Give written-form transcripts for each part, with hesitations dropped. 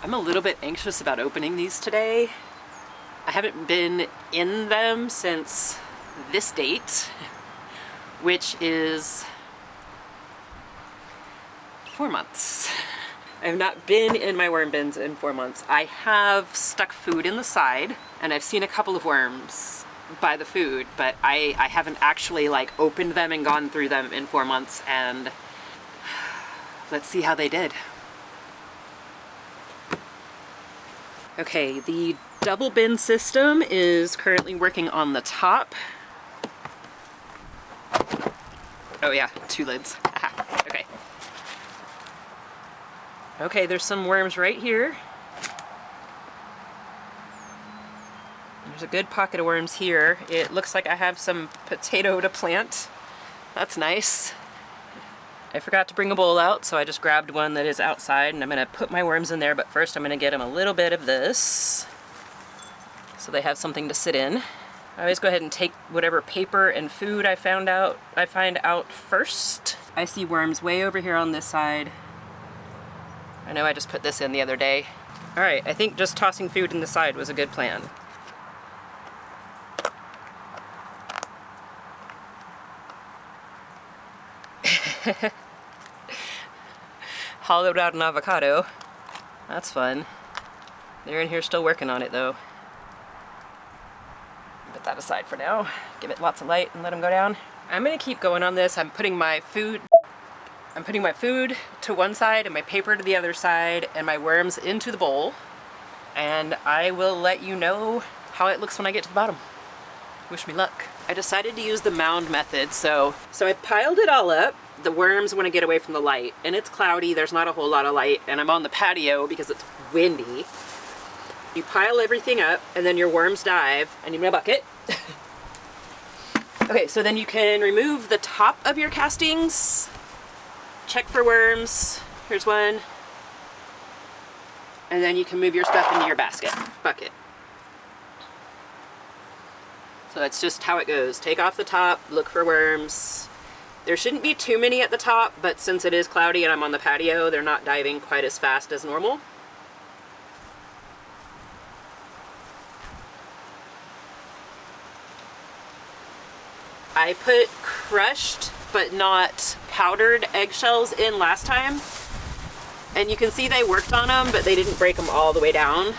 I'm a little bit anxious about opening these today. I haven't been in them since this date, which is 4 months. I have not been in my worm bins in 4 months. I have stuck food in the side, and I've seen a couple of worms by the food, but I haven't actually like opened them and gone through them in 4 months, and let's see how they did. Okay, the double bin system is currently working on the top. Oh yeah, 2 lids. Aha, okay. Okay, there's some worms right here. There's a good pocket of worms here. It looks like I have some potato to plant. That's nice. I forgot to bring a bowl out, so I just grabbed one that is outside, and I'm gonna put my worms in there, but first I'm gonna get them a little bit of this so they have something to sit in. I always go ahead and take whatever paper and food I find out first. I see worms way over here on this side. I know I just put this in the other day. All right, I think just tossing food in the side was a good plan. Hollowed out an avocado. That's fun. They're in here still working on it though. Put that aside for now. Give it lots of light and let them go down. I'm gonna keep going on this. I'm putting my food to one side and my paper to the other side and my worms into the bowl. And I will let you know how it looks when I get to the bottom. Wish me luck. I decided to use the mound method, so I piled it all up. The worms want to get away from the light, and it's cloudy, there's not a whole lot of light, and I'm on the patio because it's windy. You pile everything up, and then your worms dive. I need my bucket. Okay, so then you can remove the top of your castings, check for worms. Here's one. And then you can move your stuff into your bucket. So that's just how it goes. Take off the top, look for worms. There shouldn't be too many at the top, but since it is cloudy and I'm on the patio, they're not diving quite as fast as normal. I put crushed but not powdered eggshells in last time, and you can see they worked on them, but they didn't break them all the way down,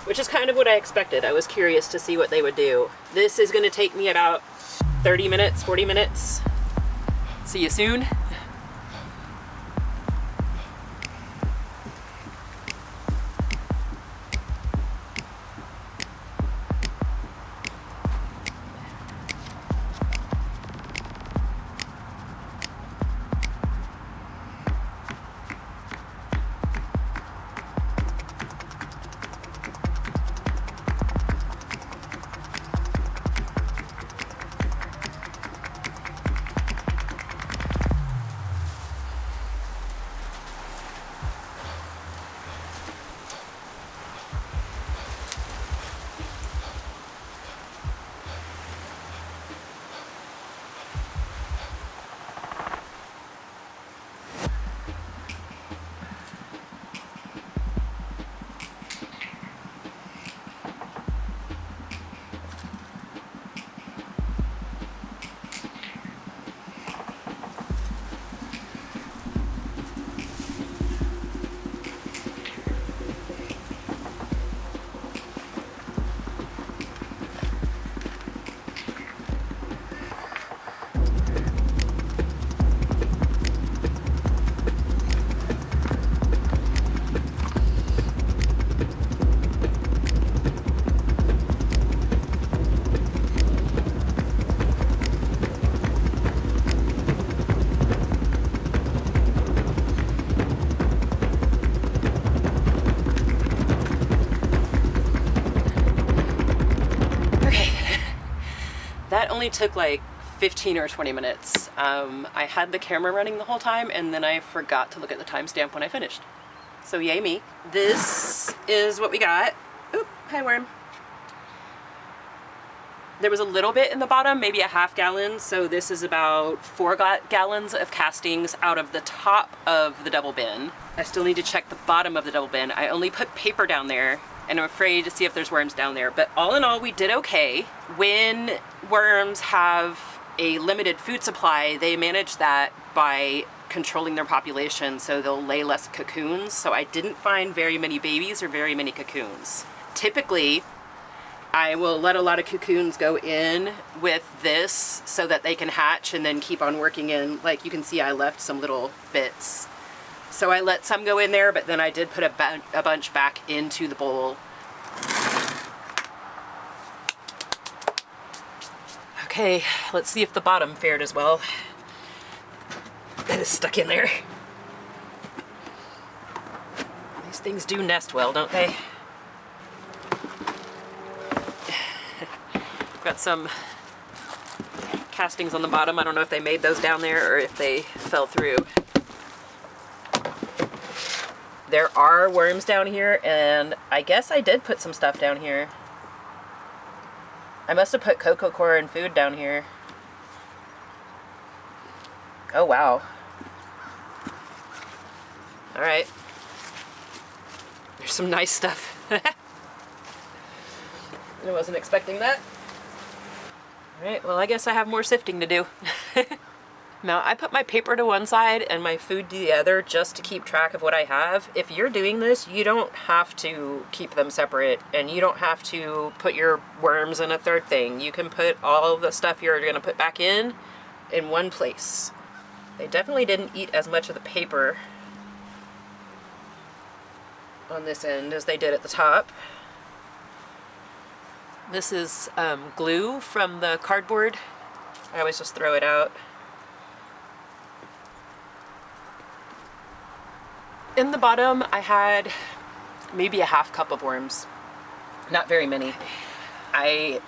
which is kind of what I expected. I was curious to see what they would do. This is going to take me about 30 minutes, 40 minutes. See you soon. That only took like 15 or 20 minutes. I had the camera running the whole time, and then I forgot to look at the timestamp when I finished. So yay me. This is what we got. Oop, hi worm. There was a little bit in the bottom, maybe a half gallon, so this is about 4 gallons of castings out of the top of the double bin. I still need to check the bottom of the double bin. I only put paper down there, and I'm afraid to see if there's worms down there, but all in all, we did okay. When worms have a limited food supply, they manage that by controlling their population, so they'll lay less cocoons, so I didn't find very many babies or very many cocoons. Typically, I will let a lot of cocoons go in with this so that they can hatch and then keep on working in. Like you can see, I left some little bits. So I let some go in there, but then I did put a bunch back into the bowl. Okay, let's see if the bottom fared as well. That is stuck in there. These things do nest well, don't they? Got some castings on the bottom. I don't know if they made those down there or if they fell through. There are worms down here, and I guess I did put some stuff down here. I must have put cocoa coir and food down here. Oh wow. All right. There's some nice stuff. I wasn't expecting that. Alright, well I guess I have more sifting to do. Now I put my paper to one side and my food to the other just to keep track of what I have. If you're doing this, you don't have to keep them separate, and you don't have to put your worms in a third thing. You can put all the stuff you're going to put back in one place. They definitely didn't eat as much of the paper on this end as they did at the top. This is glue from the cardboard. I always just throw it out. In the bottom, I had maybe a half cup of worms. Not very many. I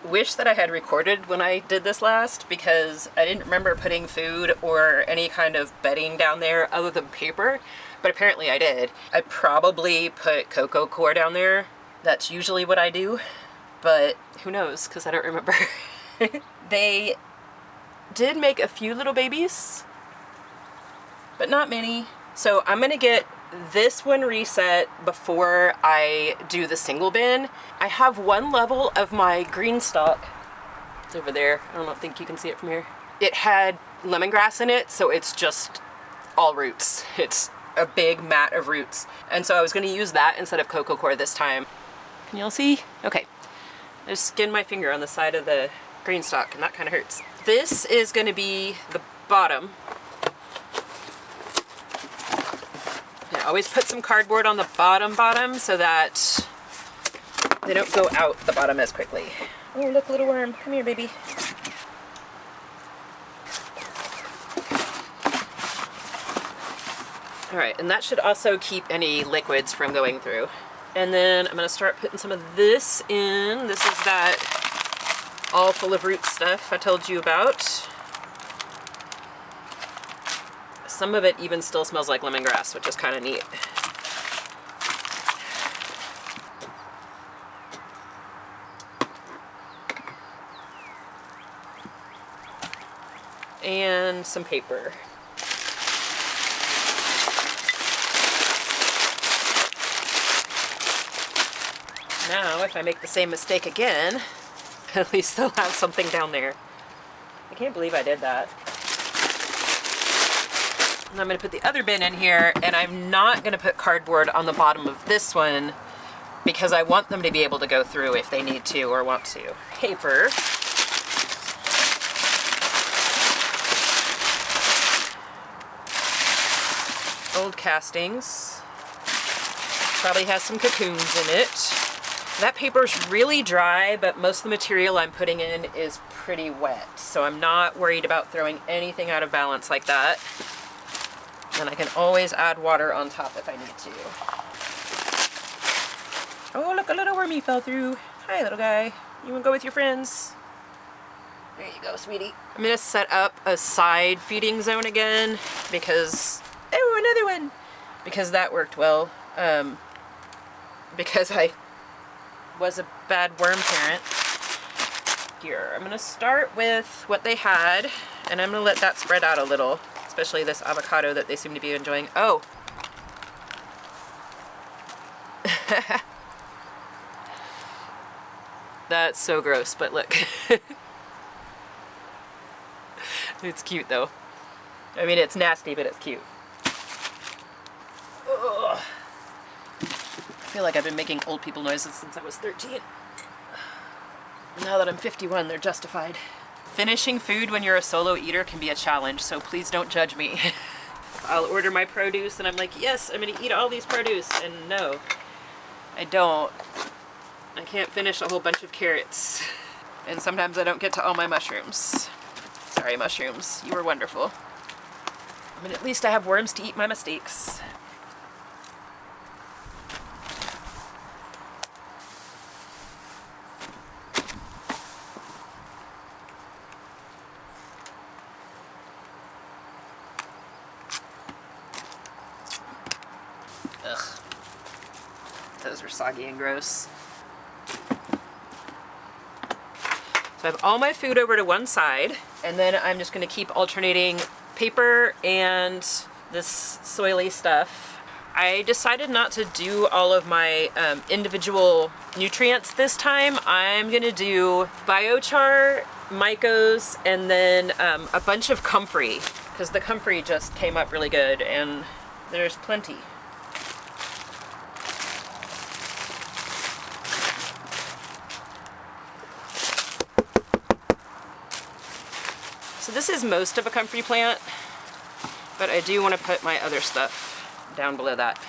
wish that I had recorded when I did this last, because I didn't remember putting food or any kind of bedding down there other than paper, but apparently I did. I probably put cocoa coir down there. That's usually what I do. But who knows, because I don't remember. They did make a few little babies, but not many. So I'm gonna get this one reset before I do the single bin. I have one level of my green stalk. It's over there. I don't think you can see it from here. It had lemongrass in it, so it's just all roots. It's a big mat of roots. And so I was gonna use that instead of cocoa coir this time. Can y'all see? Okay. I just skinned my finger on the side of the green stalk, and that kind of hurts. This is going to be the bottom. I always put some cardboard on the bottom so that they don't go out the bottom as quickly. Oh, look, little worm. Come here, baby. All right, and that should also keep any liquids from going through. And then I'm going to start putting some of this in. This is that all full of root stuff I told you about. Some of it even still smells like lemongrass, which is kind of neat. And some paper. Now, if I make the same mistake again, at least they'll have something down there. I can't believe I did that. And I'm going to put the other bin in here, and I'm not going to put cardboard on the bottom of this one because I want them to be able to go through if they need to or want to. Paper. Old castings. Probably has some cocoons in it. That paper's really dry, but most of the material I'm putting in is pretty wet, so I'm not worried about throwing anything out of balance like that. And I can always add water on top if I need to. Oh, look, a little wormy fell through. Hi, little guy. You wanna go with your friends? There you go, sweetie. I'm gonna set up a side feeding zone again because, oh, another one! Because that worked well. Because I was a bad worm parent. here. I'm gonna start with what they had, and I'm gonna let that spread out a little, especially this avocado that they seem to be enjoying. Oh! That's so gross, but look. It's cute though. I mean, it's nasty, but it's cute. Ugh. I feel like I've been making old people noises since I was 13. Now that I'm 51, they're justified. Finishing food when you're a solo eater can be a challenge, so please don't judge me. I'll order my produce and I'm like, yes, I'm gonna eat all these produce, and no, I don't. I can't finish a whole bunch of carrots. And sometimes I don't get to all my mushrooms. Sorry, mushrooms, you were wonderful. I mean, at least I have worms to eat my mistakes. Ugh. Those are soggy and gross. So I have all my food over to one side, and then I'm just gonna keep alternating paper and this soily stuff. I decided not to do all of my individual nutrients this time. I'm gonna do biochar, mycos, and then a bunch of comfrey, because the comfrey just came up really good, and there's plenty. So this is most of a comfrey plant, but I do want to put my other stuff down below that.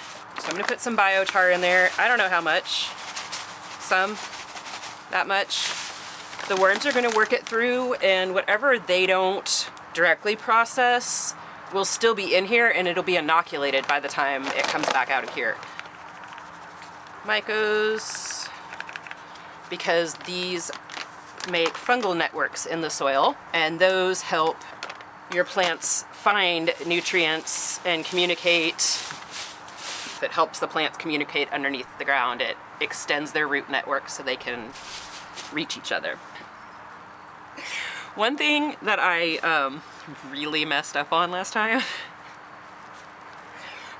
So I'm going to put some biochar in there. I don't know how much. Some. That much. The worms are going to work it through, and whatever they don't directly process will still be in here, and it'll be inoculated by the time it comes back out of here. Mycos, because these make fungal networks in the soil, and those help your plants find nutrients and communicate. If it helps the plants communicate underneath the ground, it extends their root network so they can reach each other. One thing that I really messed up on last time,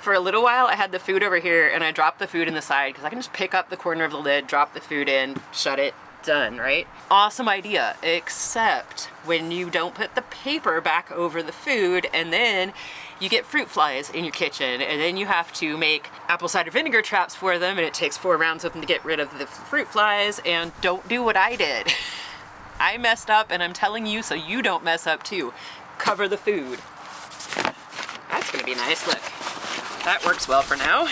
for a little while I had the food over here and I dropped the food in the side because I can just pick up the corner of the lid, drop the food in, shut it, done, right? Awesome idea, except when you don't put the paper back over the food, and then you get fruit flies in your kitchen, and then you have to make apple cider vinegar traps for them, and it takes 4 rounds of them to get rid of the fruit flies. And don't do what I did. I messed up, and I'm telling you so you don't mess up too. Cover the food. That's gonna be nice, look. That works well for now.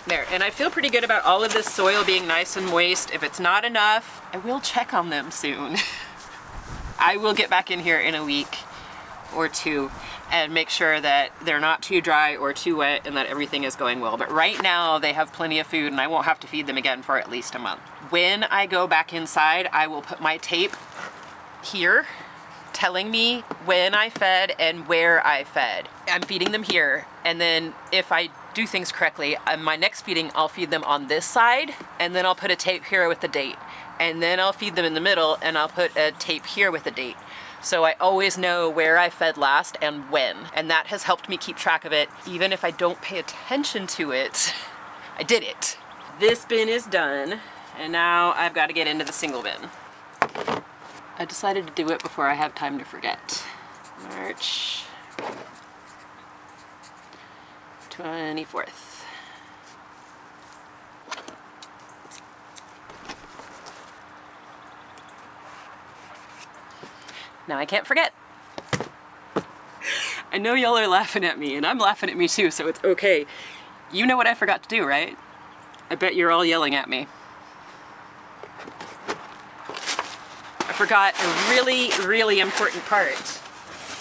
There, and I feel pretty good about all of this soil being nice and moist. If it's not enough, I will check on them soon. I will get back in here in a week or two and make sure that they're not too dry or too wet and that everything is going well. But right now they have plenty of food and I won't have to feed them again for at least a month. When I go back inside, I will put my tape here telling me when I fed and where I fed. I'm feeding them here, and then if I do things correctly, my next feeding I'll feed them on this side, and then I'll put a tape here with the date, and then I'll feed them in the middle and I'll put a tape here with the date. So I always know where I fed last and when, and that has helped me keep track of it. Even if I don't pay attention to it, I did it. This bin is done, and now I've got to get into the single bin. I decided to do it before I have time to forget. March 24th. Now I can't forget. I know y'all are laughing at me, and I'm laughing at me too, so it's okay. You know what I forgot to do, right? I bet you're all yelling at me. I forgot a really, really important part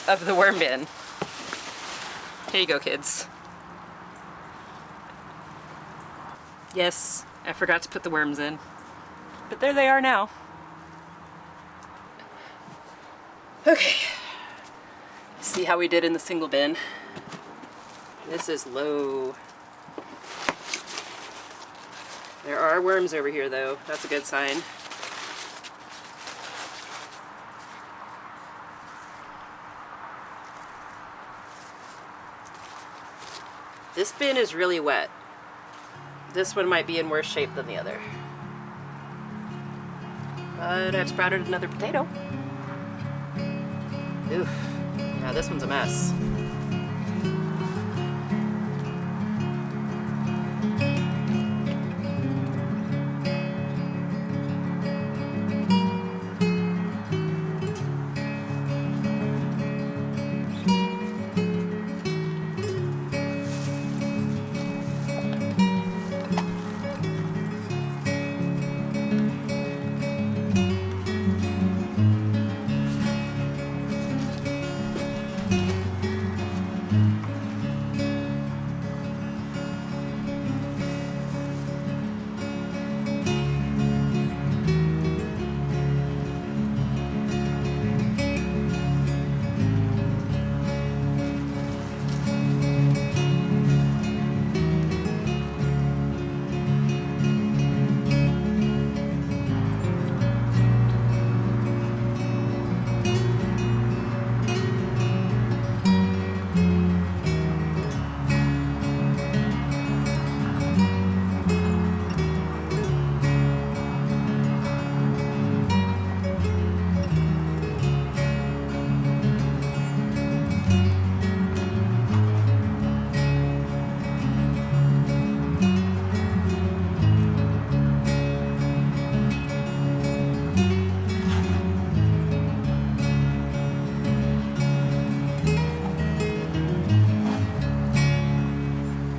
of the worm bin. Here you go, kids. Yes, I forgot to put the worms in, but there they are now. Okay, see how we did in the single bin. This is low. There are worms over here though, that's a good sign. This bin is really wet. This one might be in worse shape than the other. But I've sprouted another potato. Oof. Yeah, this one's a mess.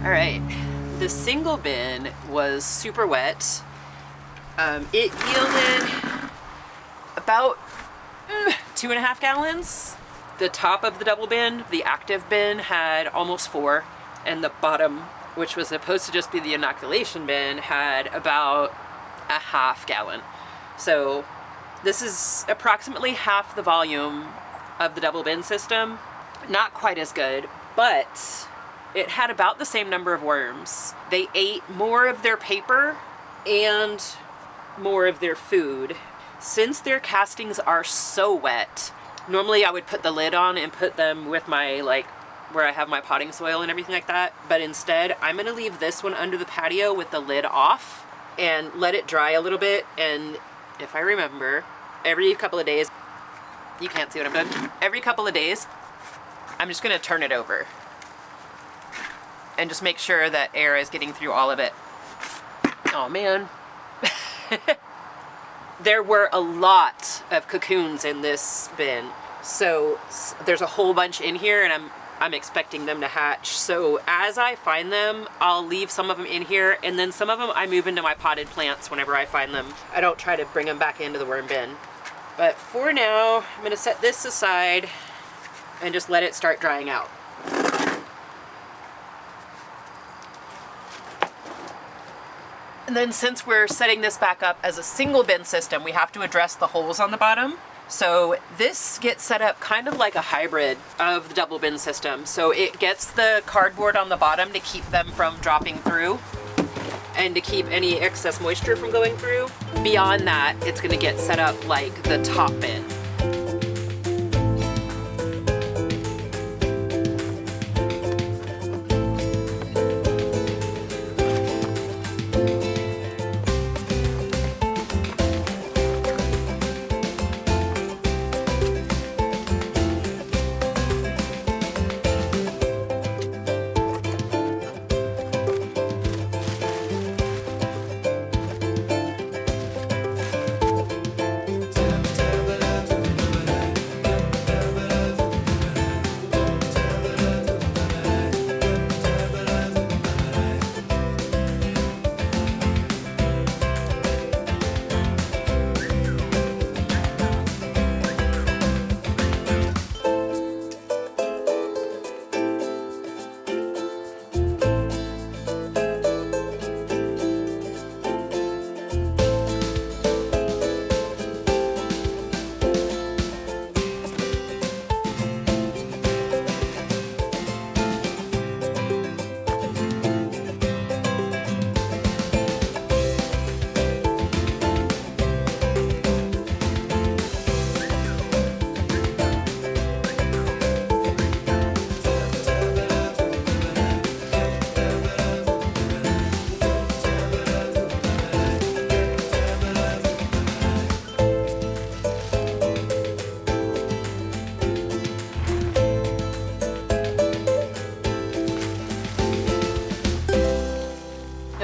Alright, the single bin was super wet. It yielded about 2.5 gallons. The top of the double bin, the active bin, had almost 4, and the bottom, which was supposed to just be the inoculation bin, had about a 1/2 gallon. So this is approximately half the volume of the double bin system. Not quite as good, but it had about the same number of worms. They ate more of their paper and more of their food. Since their castings are so wet, normally I would put the lid on and put them with my, like, where I have my potting soil and everything like that. But instead, I'm gonna leave this one under the patio with the lid off and let it dry a little bit. And if I remember, every couple of days, you can't see what I'm doing. Every couple of days, I'm just gonna turn it over and just make sure that air is getting through all of it. Oh man. There were a lot of cocoons in this bin. So there's a whole bunch in here, and I'm expecting them to hatch. So as I find them, I'll leave some of them in here, and then some of them I move into my potted plants whenever I find them. I don't try to bring them back into the worm bin. But for now, I'm gonna set this aside and just let it start drying out. And then since we're setting this back up as a single bin system, we have to address the holes on the bottom. So this gets set up kind of like a hybrid of the double bin system. So it gets the cardboard on the bottom to keep them from dropping through and to keep any excess moisture from going through. Beyond that, it's gonna get set up like the top bin.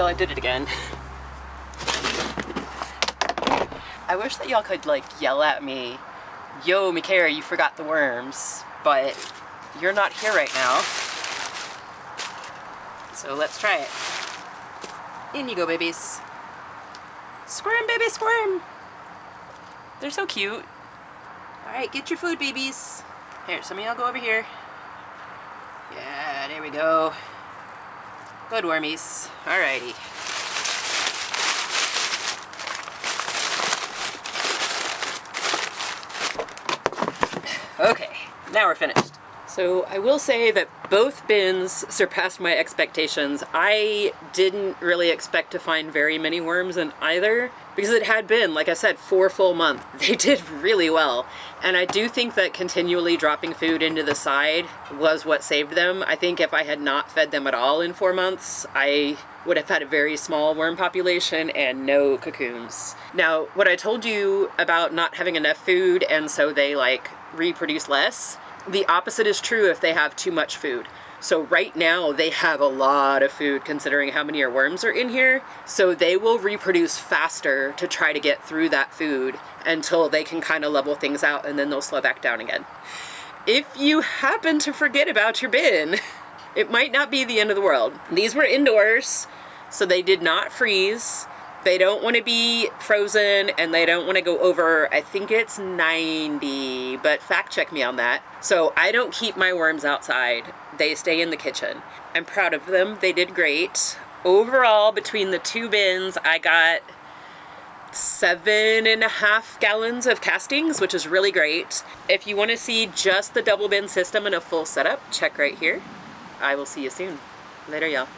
until I did it again. I wish that y'all could like yell at me, yo, Mica, you forgot the worms, but you're not here right now. So let's try it. In you go, babies. Squirm, baby, squirm. They're so cute. All right, get your food, babies. Here, some of y'all go over here. Yeah, there we go. Good wormies. Alrighty. Okay, now we're finished. So I will say that both bins surpassed my expectations. I didn't really expect to find very many worms in either because it had been, like I said, 4 full months. They did really well. And I do think that continually dropping food into the side was what saved them. I think if I had not fed them at all in 4 months, I would have had a very small worm population and no cocoons. Now, what I told you about not having enough food and so they like reproduce less, the opposite is true if they have too much food. So right now they have a lot of food considering how many worms are in here. So they will reproduce faster to try to get through that food until they can kind of level things out and then they'll slow back down again. If you happen to forget about your bin, it might not be the end of the world. These were indoors, so they did not freeze. They don't want to be frozen and they don't want to go over, I think it's 90, but fact check me on that. So I don't keep my worms outside. They stay in the kitchen. I'm proud of them. They did great. Overall, between the 2 bins, I got 7.5 gallons of castings, which is really great. If you want to see just the double bin system in a full setup, check right here. I will see you soon. Later, y'all.